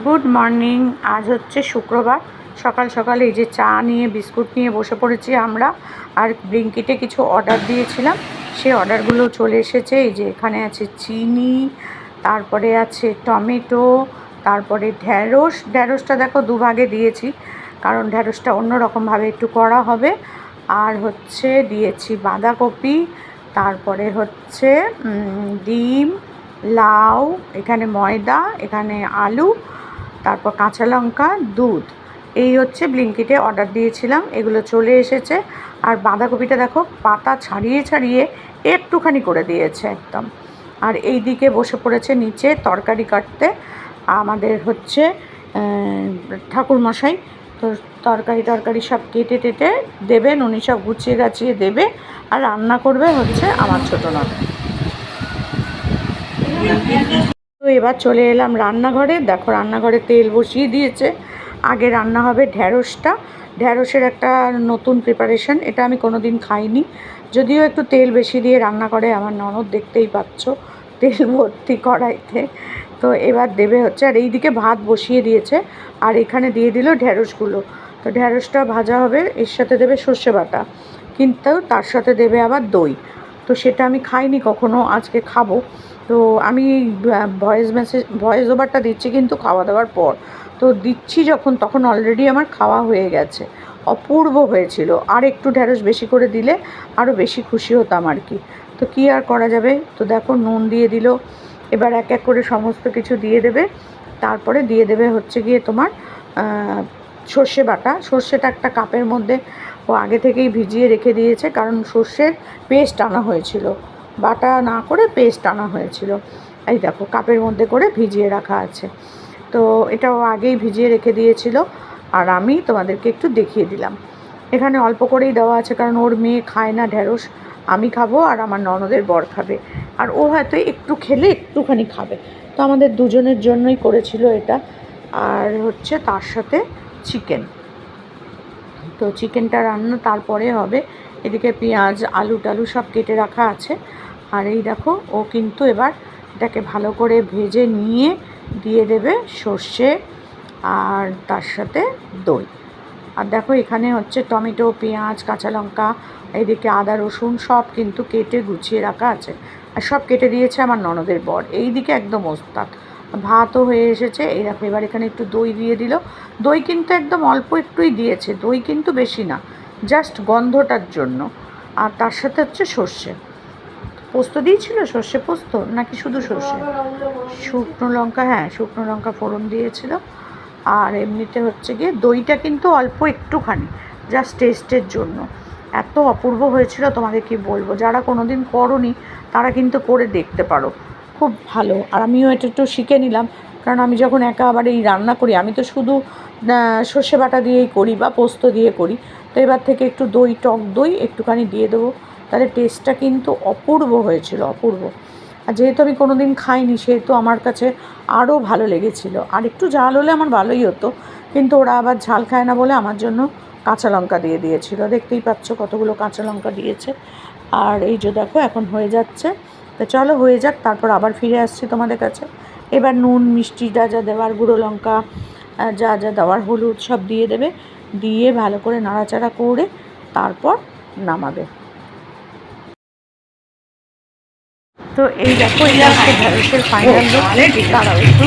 Good morning. আজ হচ্ছে শুক্রবার। সকাল সকাল এই যে চা নিয়ে বিস্কুট নিয়ে বসে পড়েছি আমরা। আর ব্লিঙ্কিটে কিছু অর্ডার দিয়েছিলাম, সেই অর্ডারগুলো চলে এসেছে। এই যে এখানে আছে চিনি, তারপরে আছে টমেটো, তারপরে ঢ্যাঁড়সটা দেখো দুভাগে দিয়েছি, কারণ ঢ্যাঁড়সটা অন্যরকমভাবে একটু করা হবে। আর হচ্ছে দিয়েছি বাঁধাকপি, তারপরে হচ্ছে ডিম, লাউ, এখানে ময়দা, এখানে আলু, তারপর কাঁচা লঙ্কা, দুধ। এই হচ্ছে ব্লিঙ্কিটে অর্ডার দিয়েছিলাম, এগুলো চলে এসেছে। আর বাঁধাকপিটা দেখো পাতা ছাড়িয়ে ছাড়িয়ে একটুখানি করে দিয়েছে একদম। আর এই দিকে বসে পড়েছে নিচে তরকারি কাটতে আমাদের হচ্ছে ঠাকুরমশাই। তো তরকারি সব কেটে টেটে দেবেন, উনি সব গুছিয়ে গাছিয়ে দেবে। আর রান্না করবে হচ্ছে আমার ছোটো ননদ। তো এবার চলে এলাম রান্নাঘরে। দেখো রান্নাঘরে তেল বসিয়ে দিয়েছে। আগে রান্না হবে ঢ্যাঁড়সের একটা নতুন প্রিপারেশন, এটা আমি কোনো দিন খাইনি। যদিও একটু তেল বেশি দিয়ে রান্না করে আমার ননদ, দেখতেই পাচ্ছ তেল ভর্তি কড়াইতে। তো এবার দেবে হচ্ছে, আর এইদিকে ভাত বসিয়ে দিয়েছে, আর এখানে দিয়ে দিল ঢ্যাঁড়সগুলো। তো ঢ্যাঁড়সটা ভাজা হবে, এর সাথে দেবে সর্ষে বাটা, কিন্তু তার সাথে দেবে আবার দই। তো সেটা আমি খাইনি কখনো, আজকে খাবো। তো আমি ভয়েস ওভারটা দিচ্ছি কিন্তু খাওয়া দাওয়ার পর। তো দিচ্ছি যখন, তখন অলরেডি আমার খাওয়া হয়ে গেছে। অপূর্ব হয়েছিল। আর একটু ঢ্যাঁড়স বেশি করে দিলে আরও বেশি খুশি হতাম আর কি। তো কী আর করা যাবে। তো দেখো নুন দিয়ে দিল। এবার এক এক করে সমস্ত কিছু দিয়ে দেবে। তারপরে দিয়ে দেবে হচ্ছে গিয়ে তোমার সর্ষে বাটা। সর্ষেটা একটা কাপের মধ্যে ও আগে থেকেই ভিজিয়ে রেখে দিয়েছে, কারণ সর্ষের পেস্ট আনা হয়েছিল, বাটা না করে পেস্ট আনা হয়েছিল। এই দেখো কাপের মধ্যে করে ভিজিয়ে রাখা আছে। তো এটাও আগেই ভিজিয়ে রেখে দিয়েছিল, আর আমি তোমাদেরকে একটু দেখিয়ে দিলাম। এখানে অল্প করেই দেওয়া আছে, কারণ ওর মেয়ে খায় না ঢ্যাঁড়স, আমি খাবো আর আমার ননদের বর খাবে। আর ও হয়তো একটু খেলে একটুখানি খাবে। তো আমাদের দুজনের জন্যই করেছিল এটা। আর হচ্ছে তার সাথে চিকেন। তো চিকেনটা রান্না তারপরে হবে। এদিকে পেঁয়াজ আলু টালু সব কেটে রাখা আছে। আর এই দেখো ও কিন্তু এবার এটাকে ভালো করে ভেজে নিয়ে দিয়ে দেবে সর্ষে, আর তার সাথে দই। আর দেখো এখানে হচ্ছে টমেটো, পেঁয়াজ, কাঁচা লঙ্কা, এইদিকে আদা রসুন সব কিন্তু কেটে গুছিয়ে রাখা আছে। আর সব কেটে দিয়েছে আমার ননদের বর। এই দিকে একদম ওস্তাদ। ভাতও হয়ে এসেছে। এই দেখো এবার এখানে একটু দই দিয়ে দিল। দই কিন্তু একদম অল্প একটুই দিয়েছে, দই কিন্তু বেশি না, জাস্ট গন্ধটার জন্য। আর তার সাথে হচ্ছে সর্ষে পোস্ত দিয়েছিল, সর্ষে পোস্ত নাকি শুধু সর্ষে, শুকনো লঙ্কা, হ্যাঁ শুকনো লঙ্কা ফোড়ন দিয়েছিল। আর এমনিতে হচ্ছে গিয়ে দইটা কিন্তু অল্প একটুখানি, জাস্ট টেস্টের জন্য। এত অপূর্ব হয়েছিল তোমাদের কি বলবো, যারা কোনো দিন করোনি তারা কিন্তু করে দেখতে পারো, খুব ভালো। আর আমিও এটা একটু শিখে নিলাম, কারণ আমি যখন একা আবার এই রান্না করি, আমি তো শুধু সর্ষে বাটা দিয়েই করি বা পোস্ত দিয়ে করি। তো এবার থেকে একটু দই, টক দই একটুখানি দিয়ে দেবো, তাহলে টেস্টটা কিন্তু অপূর্ব হয়েছিল, অপূর্ব। আর যেহেতু আমি কোনো দিন খাইনি, সেহেতু আমার কাছে আরও ভালো লেগেছিল। আর একটু ঝাল হলে আমার ভালোই হতো, কিন্তু ওরা আবার ঝাল খায় না বলে আমার জন্য কাঁচা লঙ্কা দিয়ে দিয়েছিল। দেখতেই পাচ্ছ কতগুলো কাঁচা লঙ্কা দিয়েছে। আর এই যে দেখো এখন হয়ে যাচ্ছে। তো চলো হয়ে যাক, তারপর আবার ফিরে আসছি তোমাদের কাছে। এবার নুন মিষ্টি যা যা দেওয়ার, গুঁড়ো লঙ্কা যা যা দেওয়ার, হলুদ সব দিয়ে দেবে, দিয়ে ভালো করে নাড়াচাড়া করে তারপর নামাবে। তো এই দেখো এটা হচ্ছে ঢ্যাঁড়সের ফাইনাল লুক। তারাও একটু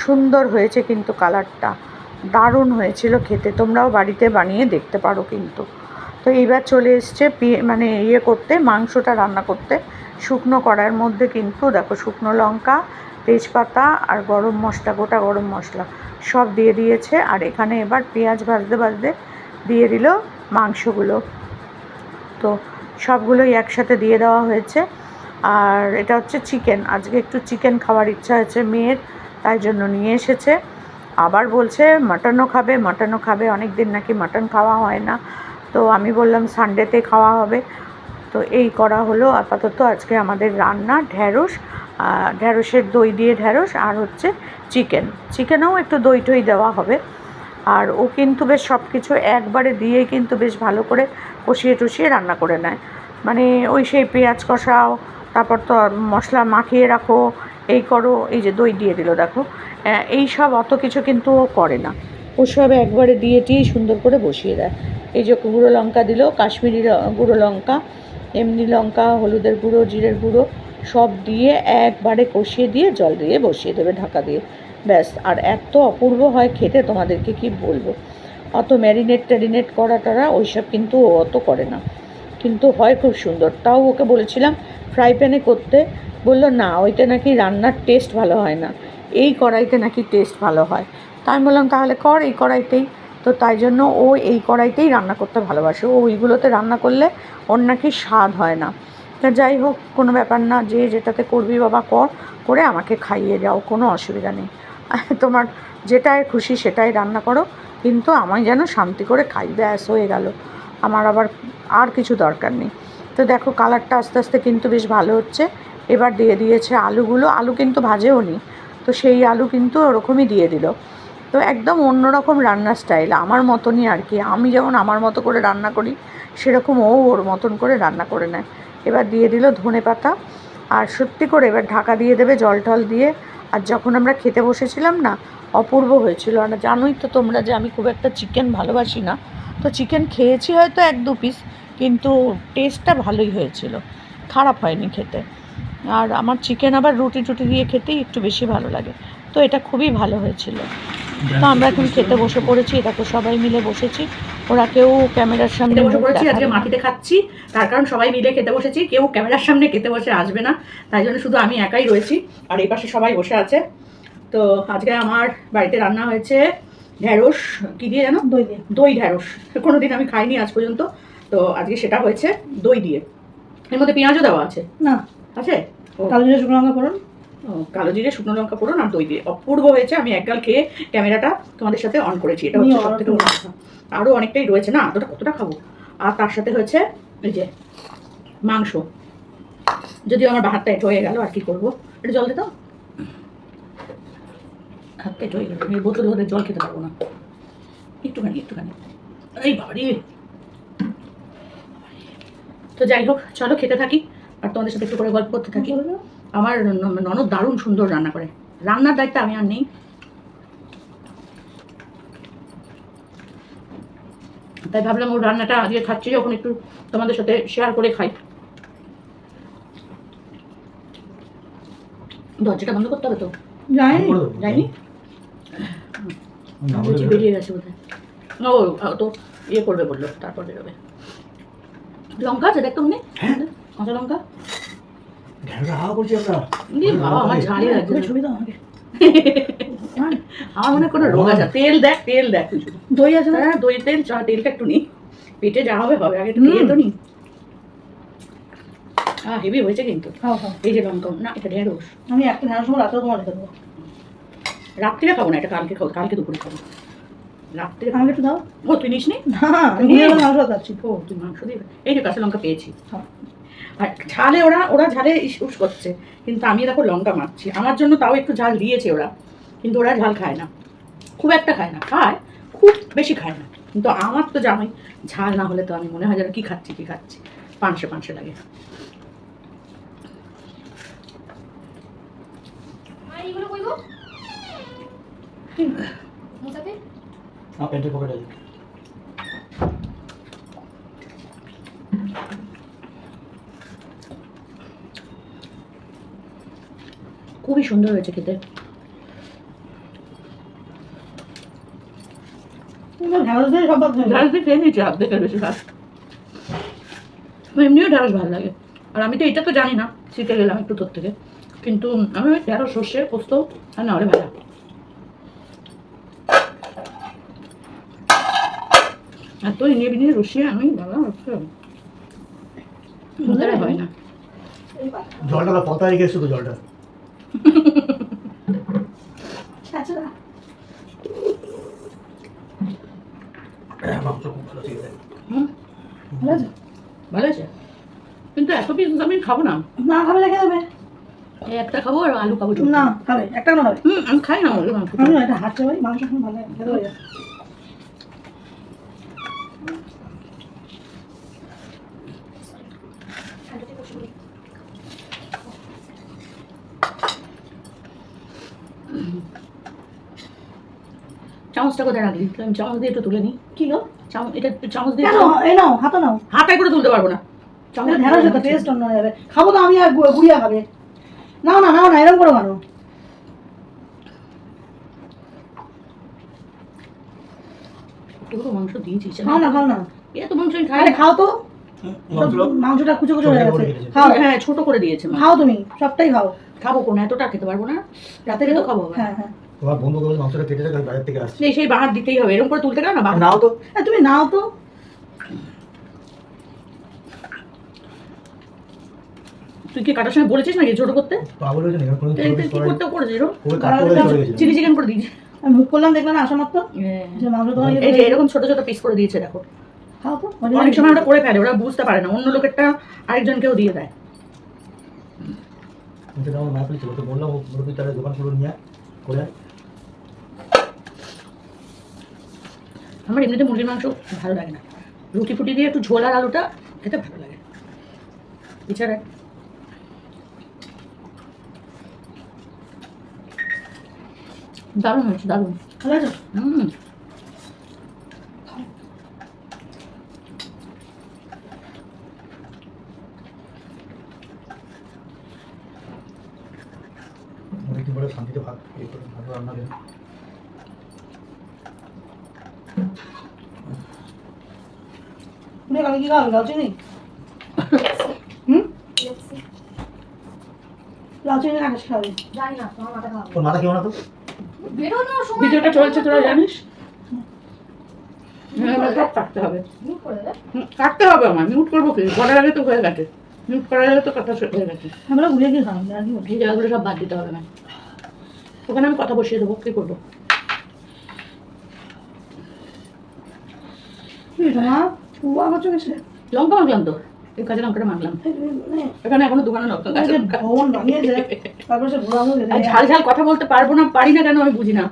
সুন্দর হয়েছে কিন্তু কালারটা দারুণ হয়েছিল খেতে। তোমরাও বাড়িতে বানিয়ে দেখতে পারো কিন্তু। তো এইবার চলে এসছে মানে করতে, মাংসটা রান্না করতে। শুকনো কড়াইয়ের মধ্যে কিন্তু দেখো শুকনো লঙ্কা, তেজপাতা আর গরম মশলা, গোটা গরম মশলা সব দিয়ে দিয়েছে। আর এখানে এবার পেঁয়াজ ভাজতে ভাজতে দিয়ে দিল মাংসগুলো। তো সবগুলোই একসাথে দিয়ে দেওয়া হয়েছে। আর এটা হচ্ছে চিকেন, আজকে একটু চিকেন খাওয়ার ইচ্ছা হয়েছে মেয়ের, তাই জন্য নিয়ে এসেছে। আবার বলছে মাটনও খাবে, অনেক দিন নাকি মাটন খাওয়া হয় না। তো আমি বললাম সানডেতে খাওয়া হবে। তো এই করা হলো আপাতত আজকে আমাদের রান্না। ঢ্যাঁড়সের দই দিয়ে ঢ্যাঁড়স, আর হচ্ছে চিকেনেও একটু দই টই দেওয়া হবে। আর ও কিন্তু বেশ সব কিছু একবারে দিয়েই কিন্তু বেশ ভালো করে কষিয়ে টষিয়ে রান্না করে নেয়। মানে ওই সেই পেঁয়াজ কষাও, তারপর তো মশলা মাখিয়ে রাখো, এই করো, এই যে দই দিয়ে দিল দেখো। এই সব অত কিছু কিন্তু ও করে না, ও সব একবারে দিয়ে সুন্দর করে বসিয়ে দেয়। এই যে গুঁড়ো লঙ্কা দিল, কাশ্মীরি গুঁড়ো লঙ্কা, এমনি লঙ্কা, হলুদের গুঁড়ো, জিরের গুঁড়ো সব দিয়ে একবারে কষিয়ে দিয়ে জল দিয়ে বসিয়ে দেবে ঢাকা দিয়ে, ব্যাস। আর এত অপূর্ব হয় খেতে, তোমাদেরকে কি বলবো। অত ট্যারিনেট করা টরা ওইসব কিন্তু ও অত করে না, কিন্তু হয় খুব সুন্দর। তাও ওকে বলেছিলাম ফ্রাই প্যানে করতে, বললো না ওইটা নাকি রান্নার টেস্ট ভালো হয় না, এই কড়াইতে নাকি টেস্ট ভালো হয়। তা আমি বললাম তাহলে কর এই কড়াইতেই। তো তাই জন্য ও এই কড়াইতেই রান্না করতে ভালোবাসে, ও ওইগুলোতে রান্না করলে ওর নাকি স্বাদ হয় না। তা যাই হোক, কোনো ব্যাপার না, যে যেটাতে করবি বাবা করে আমাকে খাইয়ে যাও, কোনো অসুবিধা নেই। তোমার যেটাই খুশি সেটাই রান্না করো, কিন্তু আমায় যেন শান্তি করে খাই, ব্যাস হয়ে গেল। আমার আবার আর কিছু দরকার নেই। তো দেখো কালারটা আস্তে আস্তে কিন্তু বেশ ভালো হচ্ছে। এবার দিয়ে দিয়েছে আলুগুলো, আলু কিন্তু ভাজেও নি, তো সেই আলু কিন্তু ওরকমই দিয়ে দিল। তো একদম অন্যরকম রান্নার স্টাইল, আমার মতনই আর কি। আমি যেমন আমার মতো করে রান্না করি, সেরকম ও ওর মতন করে রান্না করে নেয়। এবার দিয়ে দিল ধনেপাতা, আর সত্যি করে এবার ঢাকা দিয়ে দেবে জল টল দিয়ে। আর যখন আমরা খেতে বসেছিলাম না, অপূর্ব হয়েছিল। আর জানোই তো তোমরা যে আমি খুব একটা চিকেন ভালোবাসি না, তো চিকেন খেয়েছি হয়তো 1-2 পিস, কিন্তু টেস্টটা ভালোই হয়েছিল, খারাপ হয়নি খেতে। আর আমার চিকেন আবার রুটি টুটি দিয়ে খেতেই একটু বেশি ভালো লাগে, তো এটা খুবই ভালো হয়েছিল। তো আমরা এখন খেতে বসে পড়েছি, দেখো সবাই মিলে বসেছি, ওরা কেউ ক্যামেরার সামনে বসে পড়েছি। আজকে মাটিতে খাচ্ছি, তার কারণ সবাই মিলে খেতে বসেছি, কেউ ক্যামেরার সামনে খেতে বসে আসবে না, তাই জন্য শুধু আমি একাই রয়েছি, আর এই পাশে সবাই বসে আছে। তো আজকে আমার বাড়িতে রান্না হয়েছে ঢ্যাঁড়স, কি দিয়ে জানো? দই দিয়ে। দই ঢ্যাঁড়স কোনোদিন আমি খাইনি আজ পর্যন্ত, তো আজকে সেটা হয়েছে দই দিয়ে। এর মধ্যে পেঁয়াজও দেওয়া আছে না? আছে। কালো জিরে শুকনো লঙ্কা ফোড়ন, কালো জিরে শুকনো লঙ্কা ফোড়ন আর দই দিয়ে অপূর্ব হয়েছে। আমি একগাল খেয়ে ক্যামেরাটা তোমাদের সাথে অন করেছি, এটা হচ্ছে সব থেকে বড় কথা। আরও অনেকটাই রয়েছে না, কতটা খাবো। আর তার সাথে হয়েছে এই যে মাংস, যদিও আমার হাতটা এটো হয়ে গেল, আর কি করবো। এটা জল দিত, হাতটা এটো হয়ে গেল, আমি বোতল হলে জল খেতে পারবো না। একটুখানি এই বাড়ি। তো যাই হোক, চলো খেতে থাকি আর তোমাদের সাথে একটু করে গল্প করতে থাকি। আমার ননদ দারুণ সুন্দর রান্না করে, রান্নার দায়িত্ব আমি আর নেই, তাই ভাবলাম ওর রান্নাটা আজকে খাচ্ছি যখন একটু তোমাদের সাথে শেয়ার করে খাই। দরজাটা বন্ধ করতে হবে তো? যায়নি, বেরিয়ে গেছে বোধ হয়। ও তো ইয়ে করবে বললো, তারপর বেরোবে। লঙ্কা আছে দেখতো উনি, কাঁচা লঙ্কা। আমার ঝাড়ি লাগছে, ছবি দাও আমাকে। আমার মনে কোনো রোগ আছে। তেল দেখ দই আছে না? দই তেল, তেলটা একটু নিই, পেটে যা হবে হবে, আগে একটু খেয়ে তো নি। হেভি হয়েছে কিন্তু। এই যে লঙ্কা, না এটা ঢেঁড়স। আমি একটা ঢেঁড়স রাতে তোমার রেখে দেবো, রাত্রিরে খাবো না, এটা কালকে খাবো, কালকে দুপুরে খাবো। রাত্রে আমাকে একটু দাও। ও তুই নিস নি? মাংস খাচ্ছি। ও তুই মাংস দিবি। এই যে কাঁচা লঙ্কা পেয়েছি। আর ঝালে ওরা ঝালে ইস করছে, কিন্তু আমি দেখো লঙ্কা মারছি। আমার জন্য তাও একটু ঝাল দিয়েছে ওরা, কিন্তু ওরা ঝাল খায় না, খুব একটা খায় না, খায় খুব বেশি খায় না। কিন্তু আমার তো জামাই ঝাল না হলে তো আমি মনে হয় যেন কি খাচ্ছি পানসে লাগে। খুবই সুন্দর হয়েছে খেতে। ঢ্যাঁড়স দিয়ে খেয়ে নিয়েছি অর্ধেকের বেশি ভাত। এমনিও ঢ্যাঁড়স ভালো লাগে, আর আমি তো এটা তো জানি না, শিখে গেলাম একটু তোর থেকে। কিন্তু আমি ওই ঢ্যাঁড়স সর্ষে পোস্ত আর না হলে ভাজা, এত নিয়ে রসিয়ে আমি বাবা হয় না। জলটা পতা রেখে শুধু জলটা ভালো আছে, কিন্তু এত পিস আমি খাবো না। না খাবে রেখে দেবে, একটা খাবো আর আলু খাবো। না খাবে, একটা কেন খাবে? আমি খাই না মাংস, এটা হাঁটতে পারি, মাংস ভালো লাগে, খেতে পারি। চামচটা কোথায় রাখলি? আমি চামচ দিয়ে একটু তুলে নিই। কি গো? চামচ, এটা একটু চামচ দিয়ে এই নাও, হাতে নাও। হাতে করে তুলতে পারবো না। চামচ ঢেঁড়স তো টেস্ট অন্য হয়ে যাবে। খাবো তো আমি আর গুড়িয়া খাবে। নাও না, এরকম করো কেন? পুরো মাংস দিয়েছিস। খাও না এত মাংস আমি খাই। আরে খাও তো। মাংসটা কুচো কুচো হয়ে গেছে। খাও। হ্যাঁ, ছোট করে দিয়েছে মা। খাও তুমি, সবটাই খাও। খাবো কোন, এতটা খেতে পারবো না। রাতে তো খাবো। হ্যাঁ। তোমার বন্ধু বলে মাংসটা কেটে রাখা বাইরে থেকে আসছে। সেই বাহার দিতেই হবে, এরকম করে তুলতে না। নাও তো। তুমি নাও তো। তুই কি কাটার সময় বলেছিস নাকি ছোট করতে? পাগল হয়েছে না কোন কি করতে করেছিস এরকম? ওই কাটতে বলে চলে গেছে। চিলি চিকেন করে দিয়েছে। আমি মুখ করলাম, দেখলাম না আসা মাত্র যে মাংস তোমার এই যে এরকম ছোট ছোট পিস করে দিয়েছে দেখো। খাও তো। অনেক সময় ওরা করে ফেলে, ওরা বুঝতে পারে না, অন্য লোকেরটা আরেকজনকেও দিয়ে দেয়। কিন্তু আমার না পেয়েছিল তো বললাম ওর তারা দোকান খুলে নিয়ে করে। আমার এমনিতে মুরগির মাংস ভালো লাগে না, রুটি ফুটি দিয়ে একটু ঝোল আর আলুটা খেতে ভালো লাগে। এছাড়া দারুণ হয়েছে, দারুণ। ভালো আছে? অনেকদিন পরে শান্তিতে ভাত ভালো রান্না করে। তুমি আমি কি খাওয়াবে? লাল চিনি? লাল চিনি না আকাশ খাওয়াবে? জানি না, তোমার মাথা খাওয়াবে। তোর মাথা কেমন না তো? বেরোনোর সময় ভিডিওটা চলছে, তোরা জানিস? সব কাটতে হবে। মিউট করে দে। কাটতে হবে, আমার মিউট করবো কি? করার আগে তো হয়ে গেছে, মিউট করার আগে তো কথা হয়ে গেছে। আমরা ঘুরিয়ে গিয়ে খাওয়াবে আর কি? এই জায়গাগুলো সব বাদ দিতে হবে না, ওখানে আমি কথা বসিয়ে দেবো। কি করবো? তোমার আমার চোখে লঙ্কা মাখলাম তো, এই কাজে লঙ্কাটা মাখলাম। এখানে এখনো দোকানে লঙ্কা গাছ। ভবন বানিয়েছে, তারপরে সে ঘোরা আর ঝাল ঝাল কথা বলতে পারবো না, পারি না কেন আমি বুঝি না।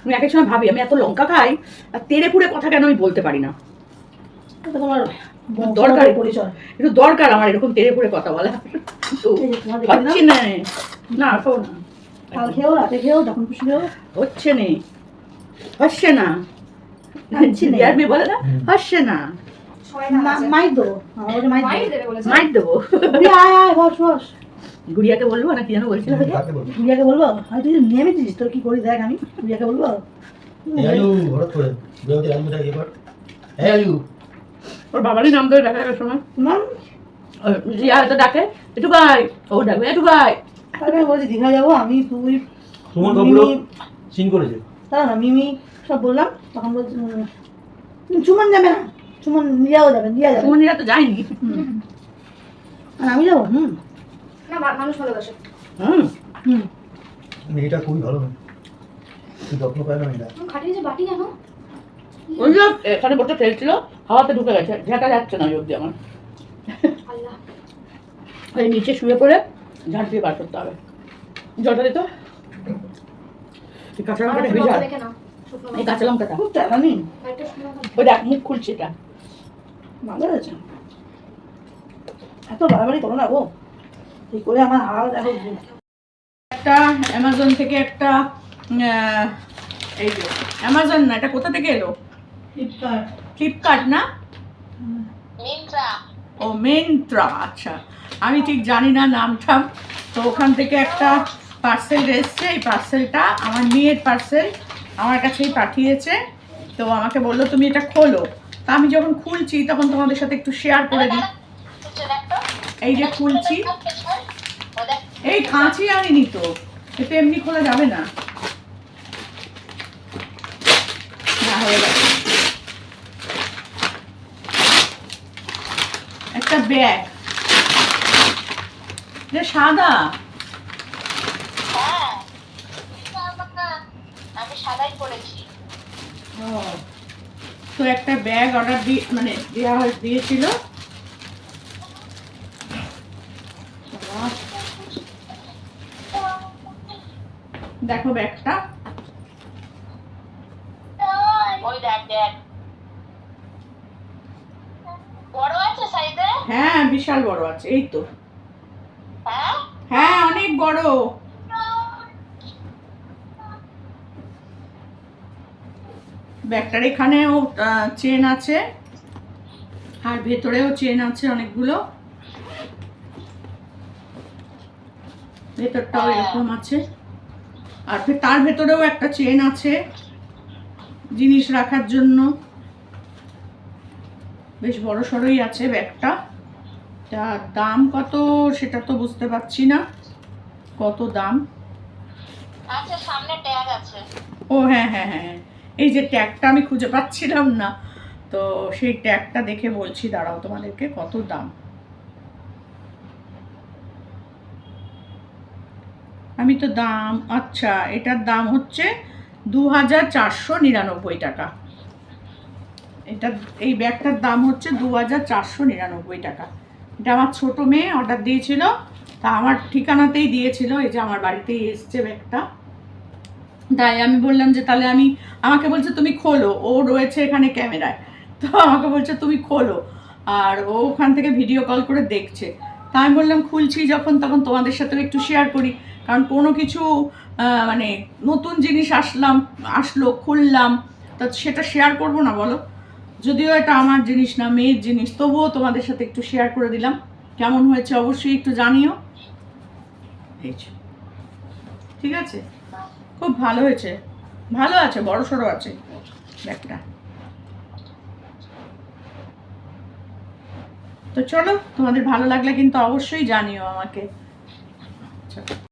আমি এক এক সময় ভাবি আমি এত লঙ্কা খাই আর তেড়ে পুড়ে কথা কেন আমি বলতে পারি না। তোমার দরকার পরিচয়, একটু দরকার আমার এরকম তেড়ে পুড়ে কথা বলা। তো হচ্ছে না, না এখন কাল খেয়েও, রাতে খেয়েও, যখন খুশি খেয়েও হচ্ছে নেই, হচ্ছে না, হচ্ছে না। বিয়ার মেয়ে বলে না, হচ্ছে না। সবাই না আছে। মাইক দেবো, আমার বলছে মাইক মাইর দেবো। দেবে বলেছে। মাইট দেবো। আয় বস বস। গুড়িয়াকে বলবো না কি যেন বলছিল? কাকে বলবো? গুড়িয়াকে বলবো? আর তুই নেমেছিস, তোর কি করি দেখ আমি। গুড়িয়াকে বলবো? এই আয়ু হঠাৎ করে বিয়েতে আলুটা এবার এই আয়ু ওর বাবারই নাম ধরে ডাকার সময় নাম রিয়া হয়তো ডাকে একটু ভাই, ও ডাকবে একটু ভাই। তারপরে আমি বলছি দীঘা যাবো, আমি তুই সুমন কাপুরও সিন করেছে। তাই না মিমি সব বললাম, তখন বলছি চুমন যাবে না, চুমন রিয়াও যাবে, রিয়া যাবে, সুমনিরা তো যায়নি। আর আমি যাবো। না, মানুষ ভালোবাসে। মেয়েটা খুবই ভালো মেয়ে, তুই যত্ন পায় না মেয়েটা। তুমি খাটিয়ে যে বাটি জানো? ওই যে এখানে বসে খেলছিল, হাওয়াতে ঢুকে গেছে, ঝাঁটা যাচ্ছে না ওই অব্দি আমার। আল্লাহ। ওই নিচে শুয়ে পড়ে ঝাঁট দিয়ে বার করতে হবে। জলটা দিত, এই কাঁচা আমার লঙ্কাটা একটু ভেজা, লঙ্কা দেখে নাও। শুকনো এই লঙ্কা। কাঁচা লঙ্কাটা খুব জানি একটা শুকনো লঙ্কা। ওই দেখ মুখ খুলছে এটা। ভালো হয়েছে, এত বাড়াবাড়ি করো না গো, এই করে আমার হাল দেখো। একটা অ্যামাজন থেকে একটা এই যে অ্যামাজন না, এটা কোথা থেকে এলো? ফ্লিপকার্ট, ফ্লিপকার্ট না, ও মেন্ত্রা। আচ্ছা, আমি ঠিক জানি না নামটা। তো ওখান থেকে একটা পার্সেল এসছে, এই পার্সেলটা আমার মেয়ের পার্সেল, আমার কাছেই পাঠিয়েছে। তো আমাকে বললো তুমি এটা খোলো। তা আমি যখন খুলছি তখন তোমাদের সাথে একটু শেয়ার করে দিই। এই যে খুলছি, এই কাঁচি আনিনি তো, এটা এমনি খোলা যাবে না। না, হয়ে গেছে। একটা ব্যাগ, যে সাদা, আমি সাদাই পড়েছি। তো একটা ব্যাগ অর্ডার মানে দিয়েছিল। দেখো ব্যাগটা, ওই দেখ দেখ, বড় আছে সাইজে? হ্যাঁ বিশাল বড় আছে, এই তো, হ্যাঁ হ্যাঁ অনেক বড়। ব্যাগটার এখানেও চেন আছে আর ভেতরেও চেন আছে অনেকগুলো, ভেতরটাও এরকম আছে, আর তার ভেতরেও একটা চেন আছে জিনিস রাখার জন্য, বেশ বড় সড়ই আছে ব্যাগটা। তার দাম কত সেটা তো বুঝতে পারছি না, কত দাম। আচ্ছা সামনে ট্যাগ আছে। ও হ্যাঁ হ্যাঁ হ্যাঁ, এই যে ট্যাগটা আমি খুঁজে পাচ্ছিলাম না, তো সেই ট্যাগটা দেখে বলছি, দাঁড়াও তোমাদেরকে কত দাম। আমি তো দাম, আচ্ছা এটার দাম হচ্ছে 2499 টাকা। এটা এই ব্যাগটার দাম হচ্ছে 2499 টাকা। এটা আমার ছোট মেয়ে অর্ডার দিয়েছিল, তা আমার ঠিকানাতেই দিয়েছিল, এই যে আমার বাড়িতেই এসছে ব্যাগটা। তাই আমি বললাম যে তাহলে আমাকে বলছে তুমি খোলো, ও রয়েছে এখানে ক্যামেরায়, তো আমাকে বলছে তুমি খোলো, আর ও ওখান থেকে ভিডিও কল করে দেখছে। তা আমি বললাম খুলছি যখন তখন তোমাদের সাথেও একটু শেয়ার করি, কারণ কোনো কিছু মানে নতুন জিনিস আসলো খুললাম, তা সেটা শেয়ার করব না বলো? যদিও এটা আমার জিনিস না, মেয়ের জিনিস, তবুও তোমাদের সাথে একটু শেয়ার করে দিলাম। কেমন হয়েছে অবশ্যই একটু জানিও। এই যে, ঠিক আছে, খুব ভালো হয়েছে, ভালো আছে, বড় সড়ো আছে ব্যাগটা। তো চলো, তোমাদের ভালো লাগলে কিন্তু অবশ্যই জানিও আমাকে। আচ্ছা।